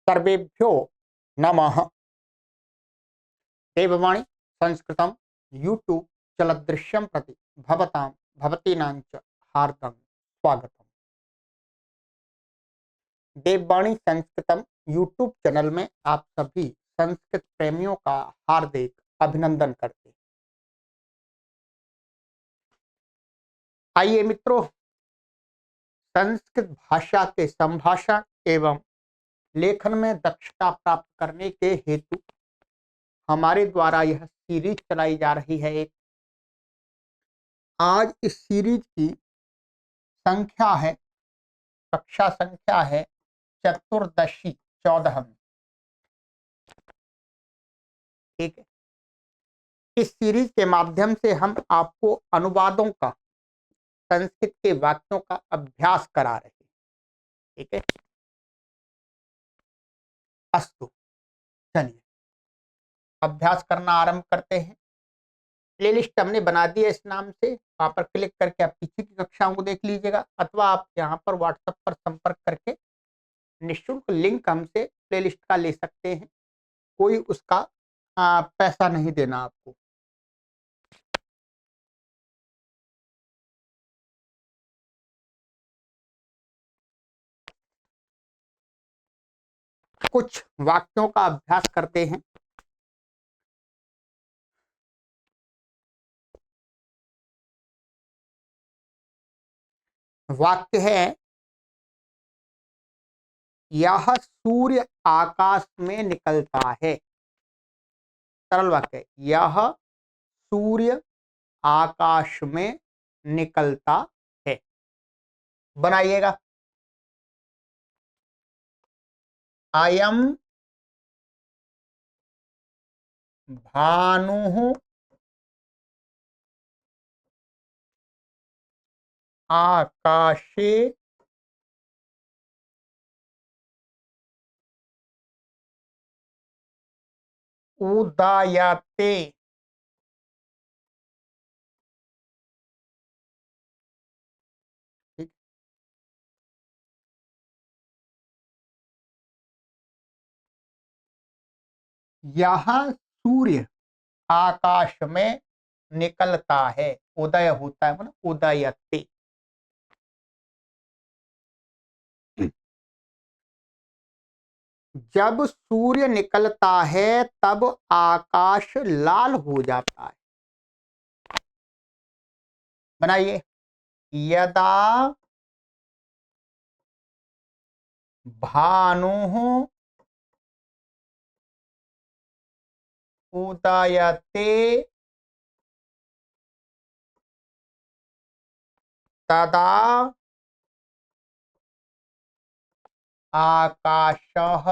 सर्वेभ्यो नमः। देववाणी संस्कृतं यूट्यूब चलदृश्यं प्रति भवतां भवतीनां च हार्दं स्वागतम्। देववाणी संस्कृतम यूट्यूब चैनल में आप सभी संस्कृत प्रेमियों का हार्दिक अभिनंदन करते हैं। आइए मित्रों, संस्कृत भाषा के संभाषण एवं लेखन में दक्षता प्राप्त करने के हेतु हमारे द्वारा यह सीरीज चलाई जा रही है। आज इस सीरीज की संख्या है, कक्षा संख्या है चतुर्दशी 14। ठीक है। इस सीरीज के माध्यम से हम आपको अनुवादों का, संस्कृत के वाक्यों का अभ्यास करा रहे हैं। ठीक है। अस्तु, चलिए अभ्यास करना आरंभ करते हैं। प्लेलिस्ट हमने बना दी है इस नाम से, वहां पर क्लिक करके आप पीछे की कक्षाओं को देख लीजिएगा, अथवा आप यहाँ पर व्हाट्सएप पर संपर्क करके निःशुल्क लिंक हमसे प्लेलिस्ट का ले सकते हैं। कोई उसका पैसा नहीं देना आपको। कुछ वाक्यों का अभ्यास करते हैं। वाक्य है, यह सूर्य आकाश में निकलता है। सरल वाक्य है, यह सूर्य आकाश में निकलता है। बनाइएगा। अयम भानु आकाशे उदयते। ठीक। यह सूर्य आकाश में निकलता है। उदय होता है मतलब उदयते। जब सूर्य निकलता है तब आकाश लाल हो जाता है। बनाइए। यदा भानु उदयते तदा आकाशः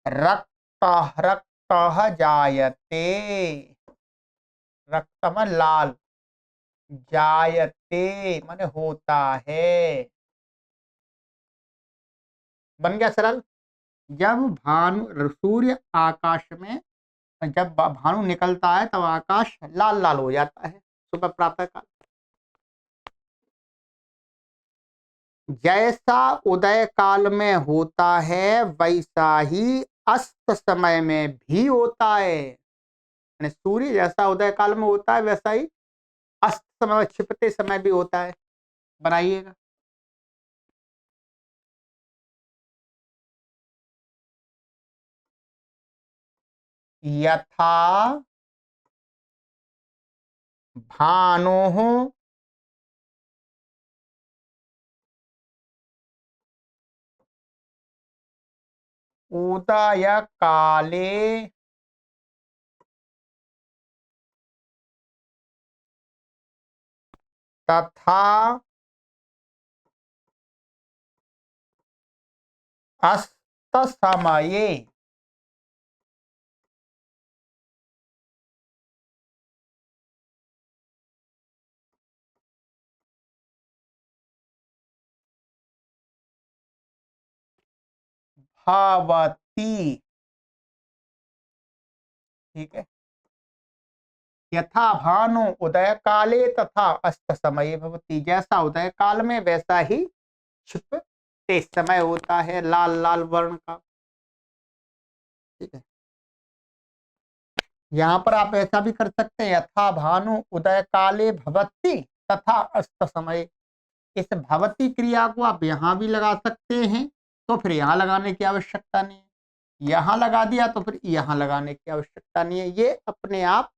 रक्तः रक्तः जायते। रक्त में लाल, जायते माने होता है। बन गया सरल। जब भानु सूर्य आकाश में, जब भानु निकलता है तब आकाश लाल लाल हो जाता है सुबह प्रातः काल। जैसा उदय काल में होता है वैसा ही अस्त समय में भी होता है। यानी सूर्य जैसा उदय काल में होता है वैसा ही अस्त समय में, छिपते समय भी होता है। बनाइएगा। यथा भानुः उदय काले तथा अस्त समये भवति। ठीक है। यथा भानु उदय काले तथा अस्त समये भवति। जैसा उदय काल में वैसा ही छिपते समय होता है, लाल लाल वर्ण का। ठीक है, यहाँ पर आप ऐसा भी कर सकते हैं, यथा भानु उदय काले भवती तथा अस्त समय। इस भवती क्रिया को आप यहाँ भी लगा सकते हैं, तो फिर यहाँ लगाने की आवश्यकता नहीं है। यहाँ लगा दिया तो फिर यहाँ लगाने की आवश्यकता नहीं है। ये अपने आप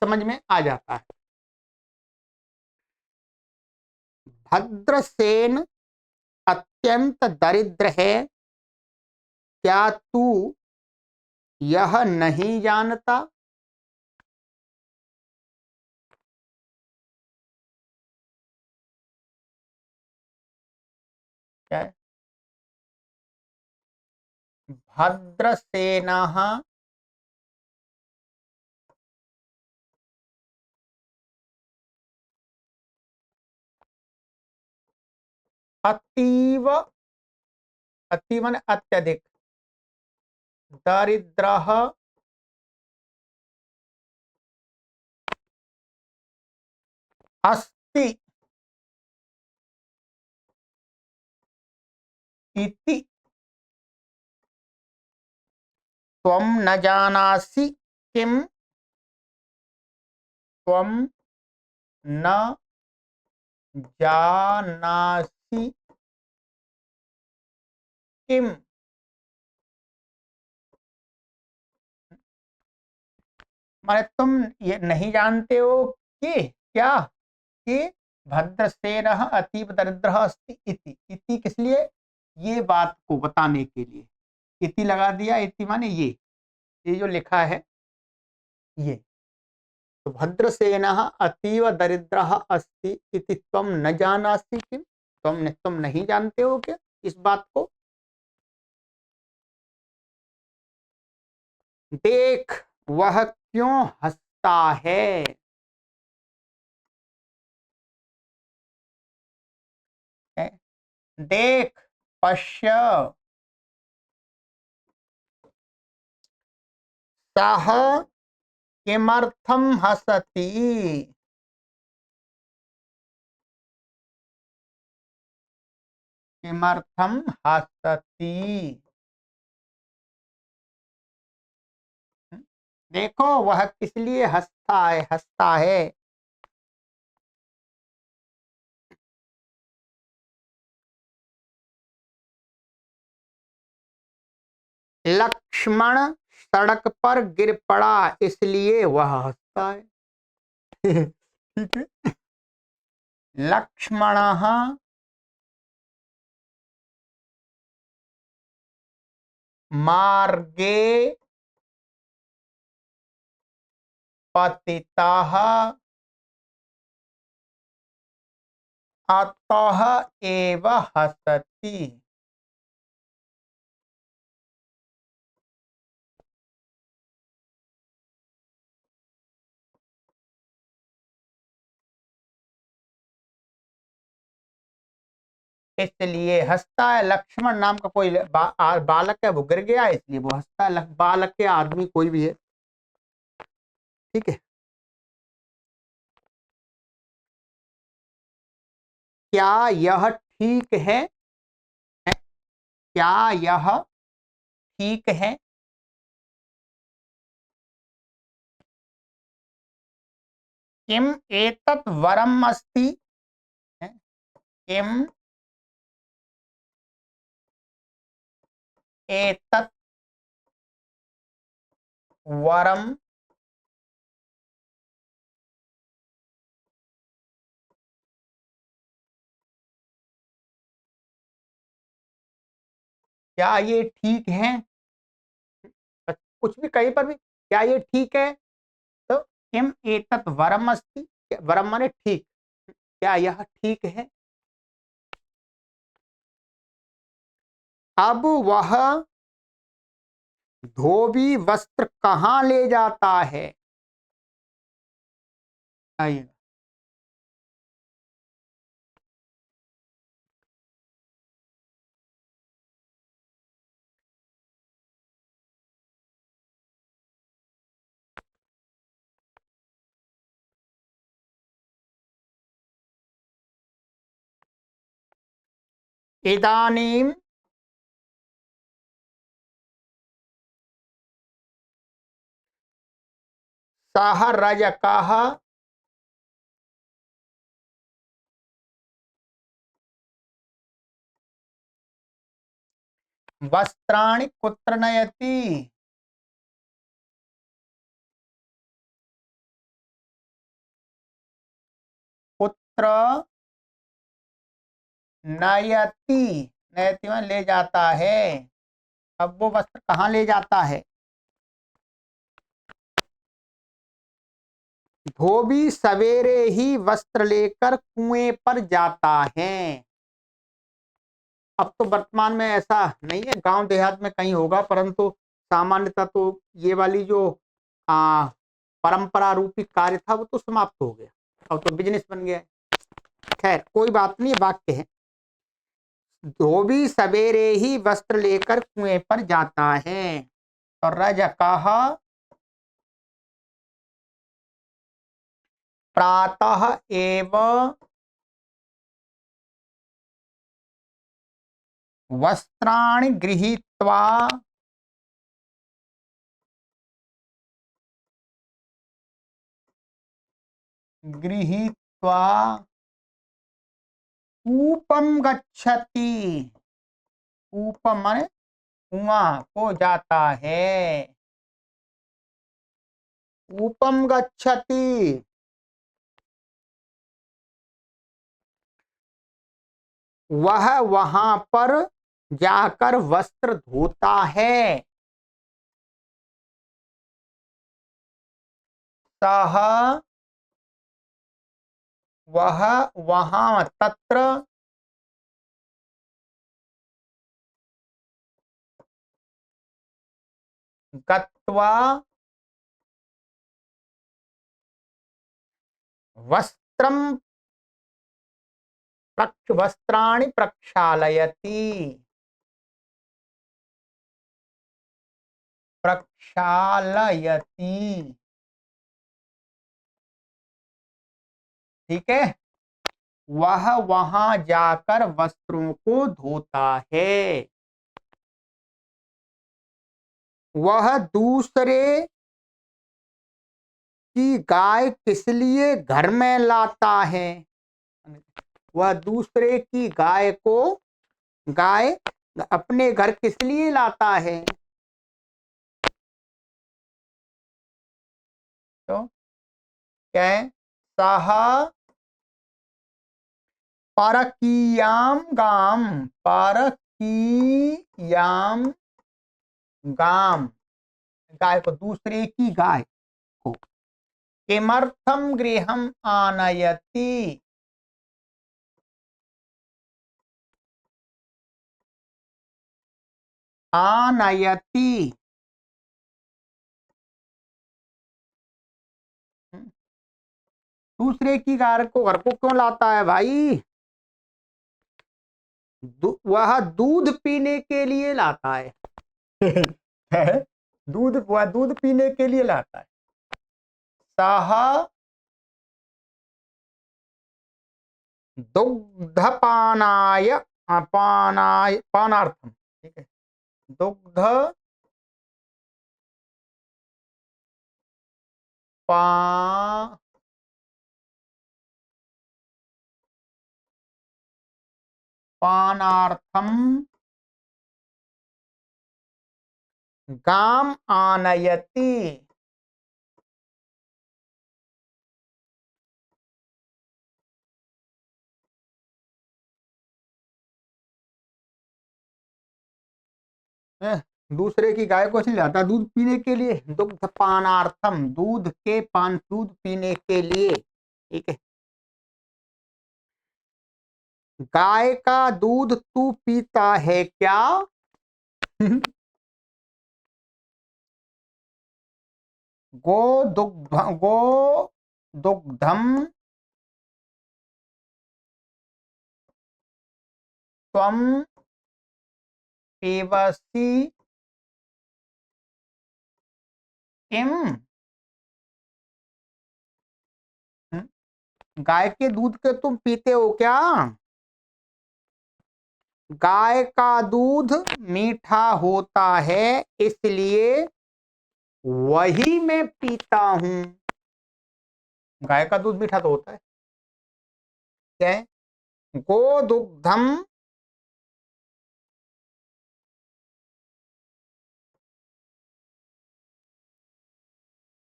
समझ में आ जाता है। भद्रसेन अत्यंत दरिद्र है, क्या तू यह नहीं जानता? क्या है? भद्रसेन अतीव, अतीव माने अत्यधिक, दरिद्र अस्ति इति त्वं न जानासि किम, त्वं न जानासि किम, माने तुम ये नहीं जानते हो कि क्या, कि भद्रसेनः अतीव दरिद्रः अस्ति इति। इति किस लिए? ये बात को बताने के लिए इति लगा दिया। इति माने ये जो लिखा है ये। तो भद्रसेनः अतीव दरिद्रः अस्ति इति त्वं न जानासि किम, तुम नहीं जानते हो क्या इस बात को? देख वह क्यों हंसता है। देख, पश्य, सः किमर्थं हसति। किमर्थं हसति। देखो वह किस लिए हंसता है, हंसता है। लक्ष्मण सड़क पर गिर पड़ा इसलिए वह हंसता है। ठीक है। लक्ष्मणः मार्गे पतितः अतः एव हसति। इसलिए हंसता है। लक्ष्मण नाम का कोई बालक है, वो गिर गया इसलिए वो हंसता है। बालक या आदमी कोई भी है। ठीक है। क्या यह ठीक है? क्या यह ठीक है? किम एतत् वरम अस्ति। किम एतत् वरम क्या ये ठीक है? कुछ भी कहीं पर भी क्या ये ठीक है? तो किम एतत् वरम अस्ति, वरम माने ठीक, क्या यह ठीक है? अब वह धोबी वस्त्र कहाँ ले जाता है? आइए। इदानीं सः रजकः वस्त्राणि कुत्र नयति? कुत्र नयति? नयति में ले जाता है। अब वो वस्त्र कहाँ ले जाता है? धोबी सवेरे ही वस्त्र लेकर कुएं पर जाता है। अब तो वर्तमान में ऐसा नहीं है, गांव देहात में कहीं होगा, परंतु सामान्यतः तो ये वाली जो परंपरा रूपी कार्य था वो तो समाप्त हो गया, अब तो बिजनेस बन गया है। खैर कोई बात नहीं, वाक्य है, धोबी सवेरे ही वस्त्र लेकर कुएं पर जाता है। और रजकः प्रातः एव वस्त्राणि गृहीत्वा गृहीत्वा कूपम गच्छति। कूपम माने कुआं को जाता है। कूपम गच्छति, वह वहां पर जाकर वस्त्र धोता है। सह वह वहां तत्र गत्वा वस्त्रम वस्त्राणि प्रक्षालयति। प्रक्षालयति, ठीक है, वह वहां जाकर वस्त्रों को धोता है। वह दूसरे की गाय किस लिए घर में लाता है? वह दूसरे की गाय अपने घर किस लिए लाता है? तो क्या है? सह परकीयाम गाम, परकीयाम गाम, गाय को, दूसरे की गाय को, किमर्थम गृहम आनयति, आनयति, दूसरे की गाय को घर को क्यों लाता है भाई? वह दूध पीने के लिए लाता है। वह दूध पीने के लिए लाता है। सह दुग्धपानाय पानार्थम, ठीक है, दुग्ध पा पानार्थम गाम आनयति। दूसरे की गाय को नहीं लाता, दूध पीने के लिए, दुग्ध पानार्थम, दूध के पान, दूध पीने के लिए, ठीक है। गाय का दूध तू पीता है क्या? गो दुग्धम त्वं पिबसि किम, गाय के दूध के तुम पीते हो क्या? गाय का दूध मीठा होता है इसलिए वही मैं पीता हूं। गाय का दूध मीठा तो होता है, क्या है? गोदुग्धम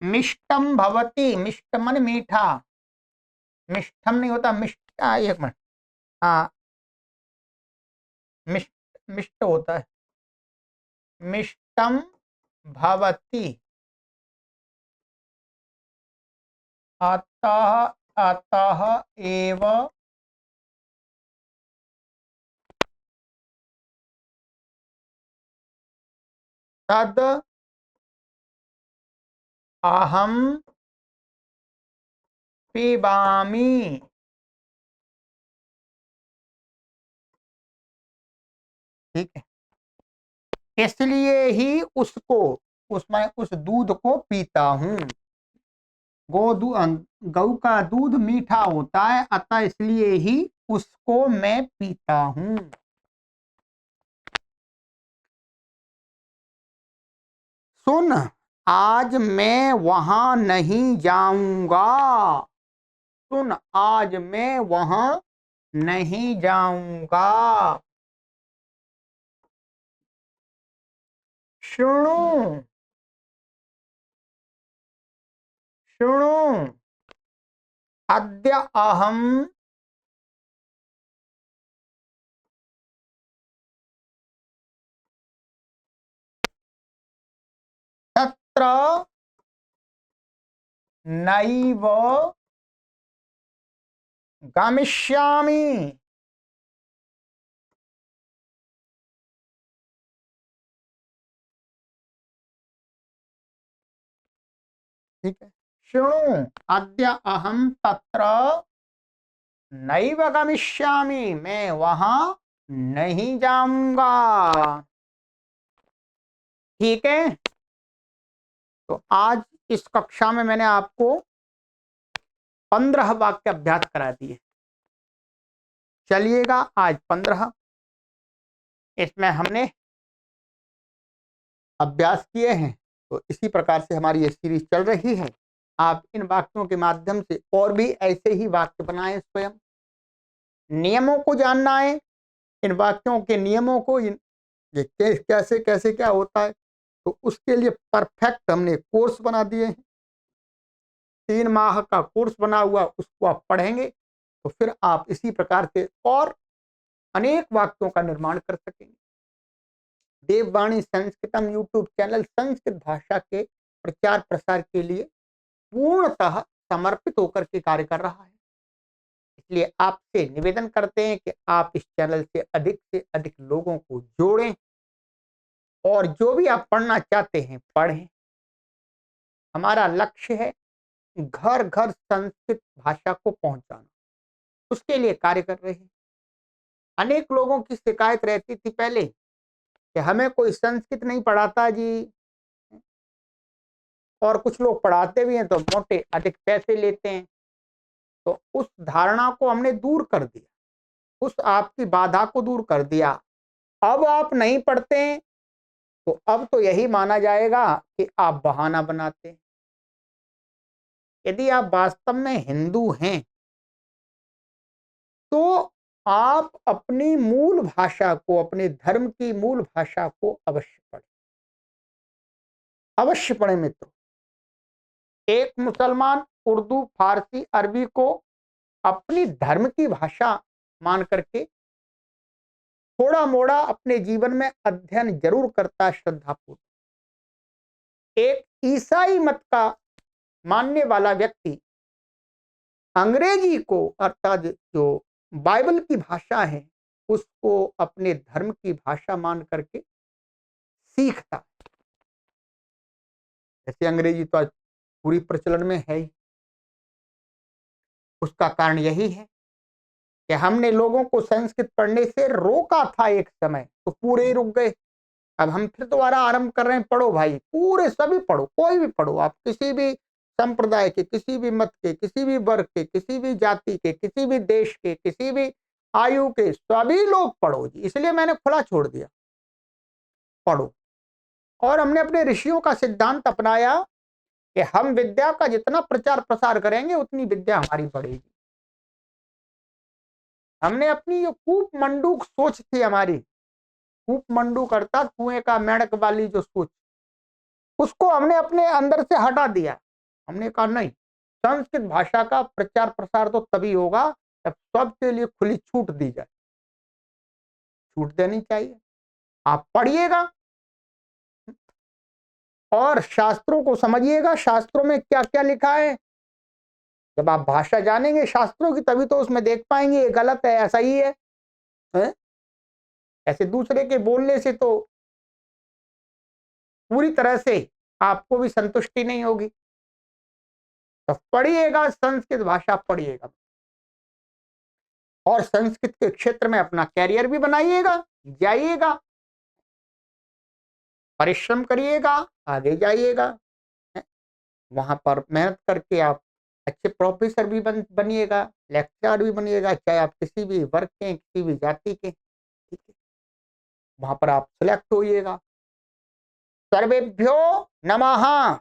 मिष्टम भवति। मिष्ट मन मीठा, मिष्टम नहीं होता, मिष्ट, एक मिनट, हाँ, मिष्ट, मिष्ट होता है, मिष्टम भवति अतः, अतः एव तद अहम पिबामि। ठीक है, इसलिए ही उसको, उसमें उस दूध को पीता हूं। गऊ का दूध मीठा होता है, अतः इसलिए ही उसको मैं पीता हूं। सुन, आज मैं वहां नहीं जाऊंगा। सुन, आज मैं वहां नहीं जाऊंगा। सुनो, सुनो, अद्य अहम तत्र नैव गमिष्यामि। ठीक है, सुनो, अद्य अहम तत्र नैव गमिष्यामि, मैं वहां नहीं जाऊंगा। ठीक है, तो आज इस कक्षा में मैंने आपको 15 वाक्य अभ्यास करा दिए। चलिएगा, आज 15, इसमें हमने अभ्यास किए हैं। तो इसी प्रकार से हमारी ये सीरीज चल रही है। आप इन वाक्यों के माध्यम से और भी ऐसे ही वाक्य बनाएं। स्वयं नियमों को जानना है, इन वाक्यों के नियमों को, ये कैसे कैसे क्या होता है, तो उसके लिए परफेक्ट हमने कोर्स बना दिए हैं। 3 माह का कोर्स बना हुआ, उसको आप पढ़ेंगे तो फिर आप इसी प्रकार से और अनेक वाक्यों का निर्माण कर सकेंगे। देववाणी संस्कृतम यूट्यूब चैनल संस्कृत भाषा के प्रचार प्रसार के लिए पूर्णतः समर्पित होकर के कार्य कर रहा है। इसलिए आपसे निवेदन करते हैं कि आप इस चैनल से अधिक लोगों को जोड़ें और जो भी आप पढ़ना चाहते हैं पढ़ें। हमारा लक्ष्य है घर घर संस्कृत भाषा को पहुंचाना, उसके लिए कार्य कर रहे हैं। अनेक लोगों की शिकायत रहती थी पहले कि हमें कोई संस्कृत नहीं पढ़ाता जी, और कुछ लोग पढ़ाते भी हैं तो मोटे अधिक पैसे लेते हैं। तो उस धारणा को हमने दूर कर दिया, उस आपकी बाधा को दूर कर दिया। अब आप नहीं पढ़ते हैं तो अब तो यही माना जाएगा कि आप बहाना बनाते हैं। यदि आप वास्तव में हिंदू हैं तो आप अपनी मूल भाषा को, अपने धर्म की मूल भाषा को अवश्य पढ़ें, अवश्य पढ़ें मित्रों। एक मुसलमान उर्दू, फारसी, अरबी को अपनी धर्म की भाषा मान करके थोड़ा मोड़ा अपने जीवन में अध्ययन जरूर करता है श्रद्धापूर्वक। एक ईसाई मत का मानने वाला व्यक्ति अंग्रेजी को, अर्थात जो बाइबल की भाषा है, उसको अपने धर्म की भाषा मान करके सीखता। जैसे अंग्रेजी तो आज पूरी प्रचलन में है ही। उसका कारण यही है कि हमने लोगों को संस्कृत पढ़ने से रोका था एक समय, तो पूरे ही रुक गए। अब हम फिर दोबारा आरंभ कर रहे हैं, पढ़ो भाई, पूरे सभी पढ़ो, कोई भी पढ़ो, आप किसी भी संप्रदाय के, किसी भी मत के, किसी भी वर्ग के, किसी भी जाति के, किसी भी देश के, किसी भी आयु के सभी लोग पढ़ो जी, इसलिए मैंने खुला छोड़ दिया, पढ़ो। और हमने अपने ऋषियों का सिद्धांत अपनाया कि हम विद्या का जितना प्रचार प्रसार करेंगे उतनी विद्या हमारी बढ़ेगी। हमने अपनी जो कूप मंडूक सोच थी हमारी, कूप मंडूक अर्थात कुएं का मेंढक वाली जो सोच, उसको हमने अपने अंदर से हटा दिया। हमने कहा नहीं, संस्कृत भाषा का प्रचार प्रसार तो तभी होगा जब सबके लिए खुली छूट दी जाए। छूट देनी चाहिए, आप पढ़िएगा और शास्त्रों को समझिएगा, शास्त्रों में क्या क्या लिखा है। जब आप भाषा जानेंगे शास्त्रों की तभी तो उसमें देख पाएंगे ये गलत है, ऐसा ही है? ऐसे दूसरे के बोलने से तो पूरी तरह से आपको भी संतुष्टि नहीं होगी। तो पढ़िएगा, संस्कृत भाषा पढ़िएगा और संस्कृत के क्षेत्र में अपना कैरियर भी बनाइएगा, जाइएगा, परिश्रम करिएगा, आगे जाइएगा। वहां पर मेहनत करके आप अच्छे प्रोफेसर भी बनिएगा, लेक्चरर भी बनिएगा, चाहे आप किसी भी वर्ग के, किसी भी जाति के, ठीक है, वहां पर आप सिलेक्ट होइएगा। सर्वेभ्यो नमः।